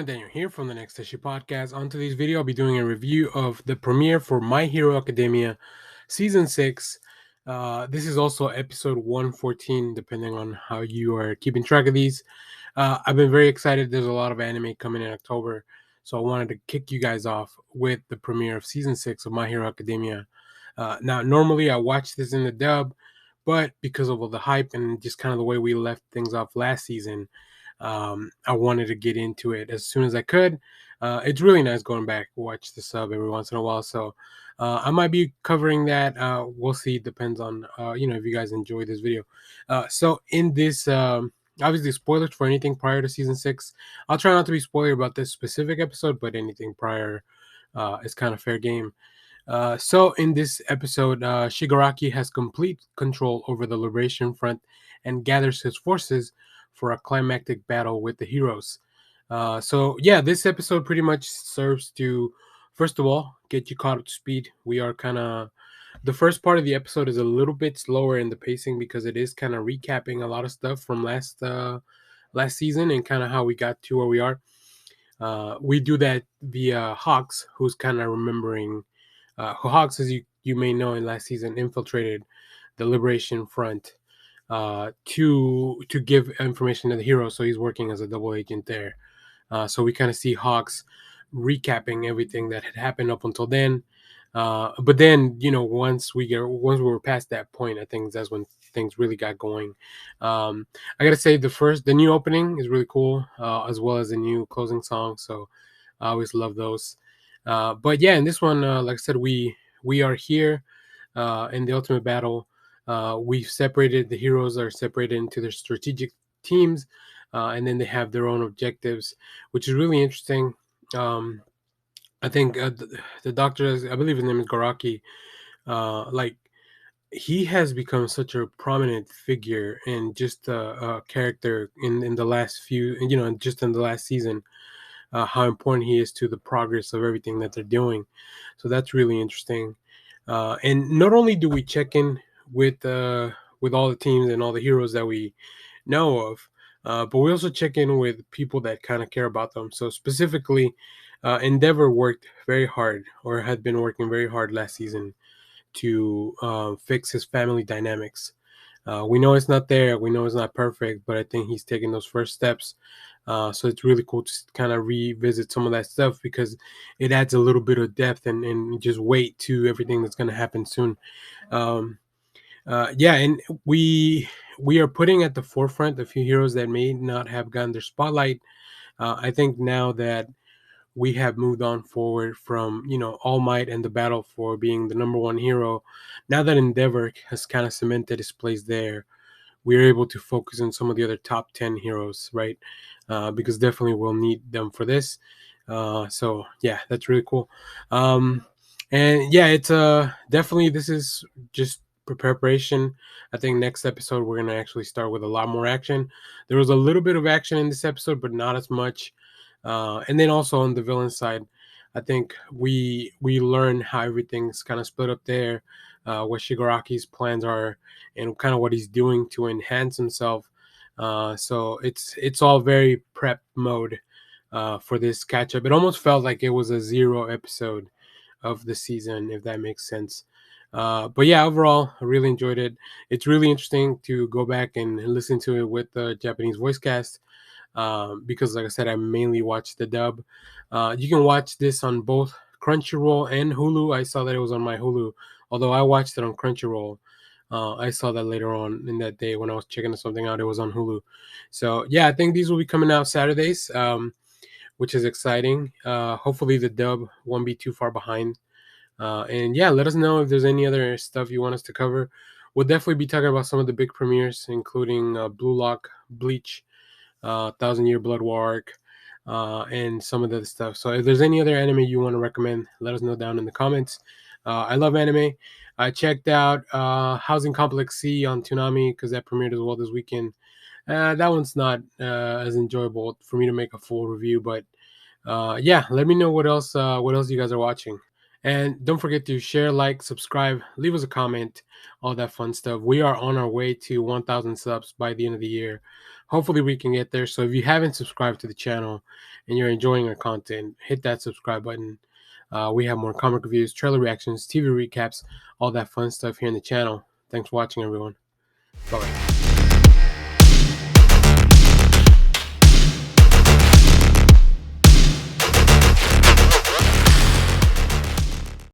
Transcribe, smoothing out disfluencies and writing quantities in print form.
everyone, Daniel here from the Next Issue Podcast. On today's video, I'll be doing a review of the premiere for My Hero Academia Season 6. This is also episode 114, depending on how you are keeping track of these. I've been very excited. There's a lot of anime coming in October, so I wanted to kick you guys off with the premiere of Season 6 of My Hero Academia. Now, normally I watch this in the dub, but because of all the hype and just kind of the way we left things off last season, I wanted to get into it as soon as I could. It's really nice going back, watch the sub every once in a while. So I might be covering that. We'll see. Depends on if you guys enjoy this video. So in this, obviously spoilers for anything prior to season 6. I'll try not to be spoiler about this specific episode, but anything prior is kind of fair game. So in this episode, Shigaraki has complete control over the Liberation Front and gathers his forces for a climactic battle with the heroes. So yeah, this episode pretty much serves to, first of all, get you caught up to speed. We are kind of the first part of the episode is a little bit slower in the pacing because it is kind of recapping a lot of stuff from last season and kind of how we got to where we are. We do that via Hawks, who's kind of remembering. Hawks, as you may know, in last season infiltrated the Liberation Front to give information to the hero. So he's working as a double agent there. So we kind of see Hawks recapping everything that had happened up until then. But then, once we were past that point, I think that's when things really got going. I gotta say, the new opening is really cool, as well as the new closing song. So I always love those. But yeah, in this one, like I said, we are here in the ultimate battle. We've separated, the heroes are separated into their strategic teams, and then they have their own objectives, which is really interesting. I think the doctor, I believe his name is Garaki, like he has become such a prominent figure and just a character in the last few, just in the last season. How important he is to the progress of everything that they're doing. So that's really interesting. And not only do we check in with all the teams and all the heroes that we know of, but we also check in with people that kind of care about them. So specifically, Endeavor worked very hard, or had been working very hard last season to fix his family dynamics. We know it's not there. We know it's not perfect, but I think he's taking those first steps. So it's really cool to kind of revisit some of that stuff because it adds a little bit of depth and just weight to everything that's going to happen soon. Um, yeah, and we are putting at the forefront a few heroes that may not have gotten their spotlight. I think now that we have moved on forward from All Might and the battle for being the number one hero, now that Endeavor has kind of cemented his place there, we're able to focus on some of the other top 10 heroes, right? Because definitely we'll need them for this. So yeah, that's really cool. And yeah, it's definitely, this is just preparation. I think next episode we're gonna actually start with a lot more action. There was a little bit of action in this episode, but not as much. And then also on the villain side, I think we learn how everything's kind of split up there, what Shigaraki's plans are, and kind of what he's doing to enhance himself. So it's all very prep mode for this catch up. It almost felt like it was a zero episode of the season, if that makes sense. But yeah, overall, I really enjoyed it. It's really interesting to go back and listen to it with the Japanese voice cast, because, like I said, I mainly watch the dub. You can watch this on both Crunchyroll and Hulu. I saw that it was on my Hulu, although I watched it on Crunchyroll. I saw that later on in that day when I was checking something out. It was on Hulu. So yeah, I think these will be coming out Saturdays, which is exciting. Hopefully the dub won't be too far behind. And yeah, let us know if there's any other stuff you want us to cover. We'll definitely be talking about some of the big premieres, including Blue Lock, Bleach, Thousand Year Blood War Arc, and some of the stuff. So if there's any other anime you want to recommend, let us know down in the comments. I love anime. I checked out Housing Complex C on Toonami because that premiered as well this weekend. That one's not as enjoyable for me to make a full review, but yeah, let me know what else you guys are watching. And don't forget to share, like, subscribe, leave us a comment, all that fun stuff. We are on our way to 1,000 subs by the end of the year. Hopefully we can get there. So if you haven't subscribed to the channel and you're enjoying our content, hit that subscribe button. We have more comic reviews, trailer reactions, TV recaps, all that fun stuff here in the channel. Thanks for watching, everyone. Bye-bye.